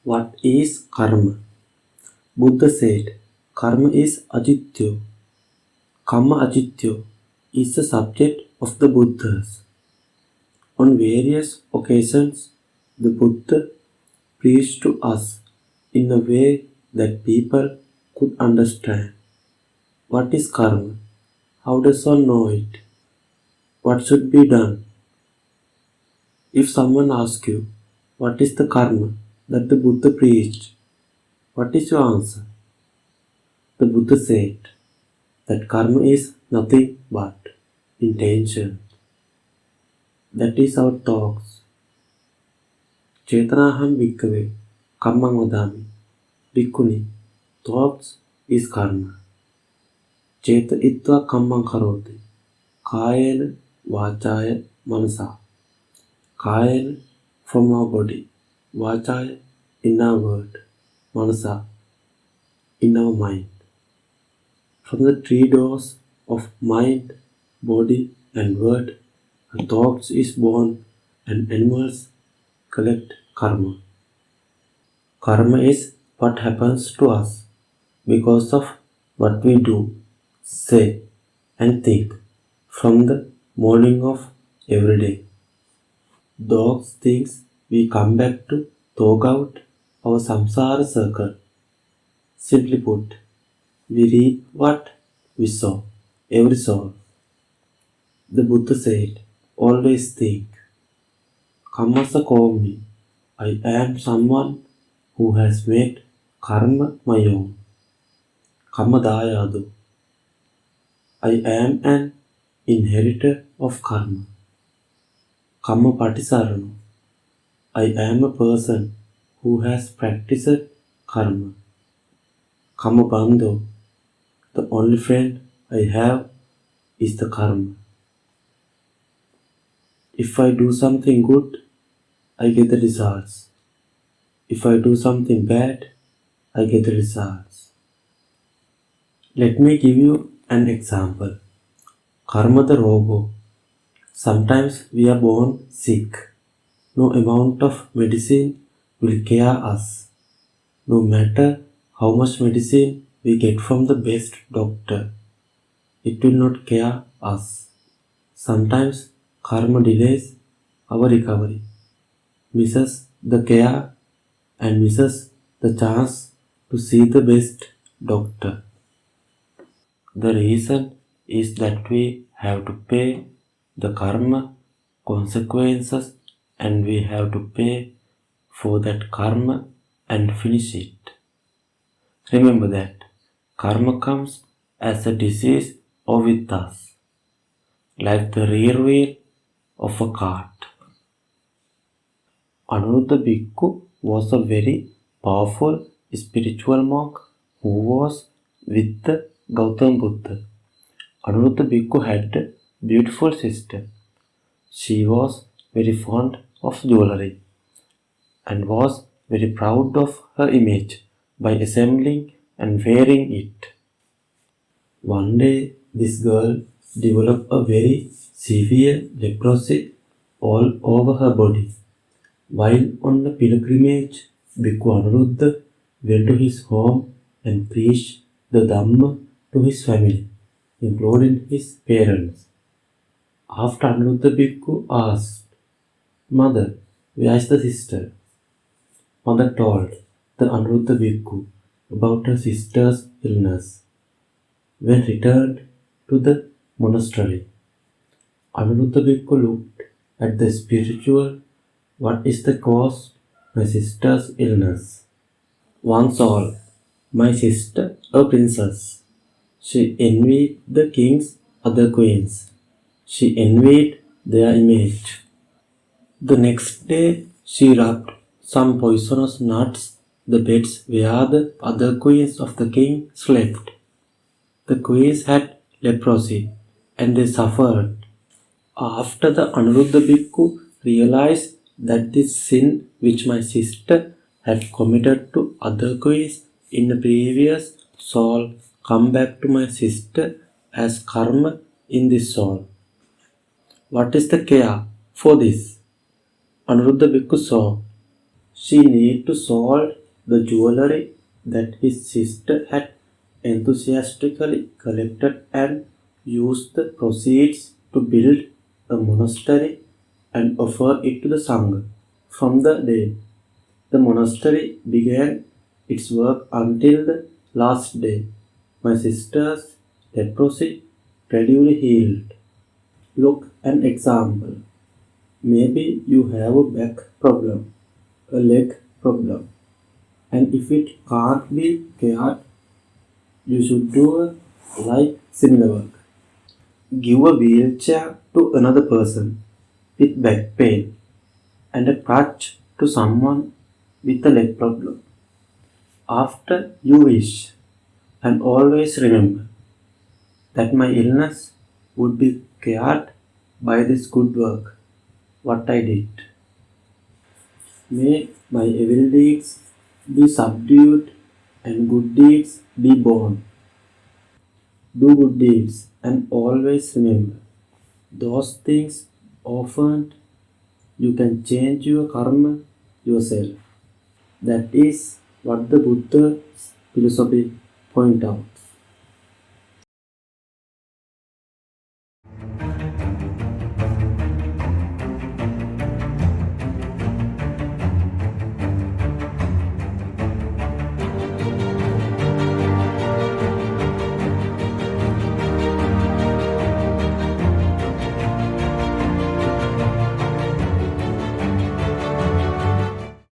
What is karma? Buddha said, karma is ajityo. Karma ajityo is the subject of the Buddhas. On various occasions, the Buddha preached to us in a way that people could understand. What is karma? How does one know it? What should be done? If someone asks you, what is the karma that the Buddha preached? What is your answer? The Buddha said that karma is nothing but intention. That is our thoughts. Chetanaham bhikkhave kammang vadami. Bhikkhuni, thoughts is karma. Cheta ittva kammang karoti. Kayena vachaya manasa. Kayena from our body. Vachaya in our word. Manasa in our mind. From the three doors of mind, body and word, a thought is born and animals collect karma. Karma is what happens to us because of what we do, say and think from the morning of every day. Those things we come back to talk out our samsara circle. Simply put, we reap what we sow, every soul. The Buddha said, always think, Kammasa Komi, I am someone who has made karma my own. Kamma dayadu. I am an inheritor of karma. Kamma patisaranu. I am a person who has practiced karma. Kamma bandho. The only friend I have is the karma. If I do something good, I get the results. If I do something bad, I get the results. Let me give you an example. Karma the Robo. Sometimes we are born sick. No amount of medicine will cure us. No matter how much medicine we get from the best doctor, it will not cure us. Sometimes karma delays our recovery, misses the care and misses the chance to see the best doctor. The reason is that we have to pay the karma consequences and we have to pay for that karma and finish it. Remember that karma comes as a disease or with us, like the rear wheel of a cart. Anuruddha Bhikkhu was a very powerful spiritual monk who was with the Gautam Buddha. Anuruddha Bhikkhu had a beautiful sister. She was very fond of jewelry and was very proud of her image by assembling and wearing it. One day, this girl developed a very severe leprosy all over her body. While on a pilgrimage, Bhikkhu Anuruddha went to his home and preached the Dhamma to his family, including his parents. After Anuruddha Bhikkhu asked, Mother, where is the sister? Mother told the Anuruddha Bhikkhu about her sister's illness. When returned to the monastery, Anuruddha Bhikkhu looked at the spiritual. What is the cause? My sister's illness. One soul, my sister, a princess. She envied the king's other queens. She envied their image. The next day, she rubbed some poisonous nuts the beds where the other queens of the king slept. The queens had leprosy and they suffered. After the Anuruddha Bhikkhu realized that this sin which my sister had committed to other queens in a previous soul come back to my sister as karma in this soul. What is the care for this? Anuruddha Bhikkhu saw. She need to sold the jewelry that his sister had enthusiastically collected and used the proceeds to build a monastery and offer it to the Sangha. From the day the monastery began its work until the last day, my sister's leprosy gradually healed. Look an example. Maybe you have a back problem, a leg problem, and if it can't be cured, you should do a like similar work. Give a wheelchair to another person with back pain and a crutch to someone with a leg problem. After you wish, and always remember that my illness would be cured by this good work, what I did. May my evil deeds be subdued and good deeds be born. Do good deeds and always remember those things often you can change your karma yourself. That is what the Buddha's philosophy point out.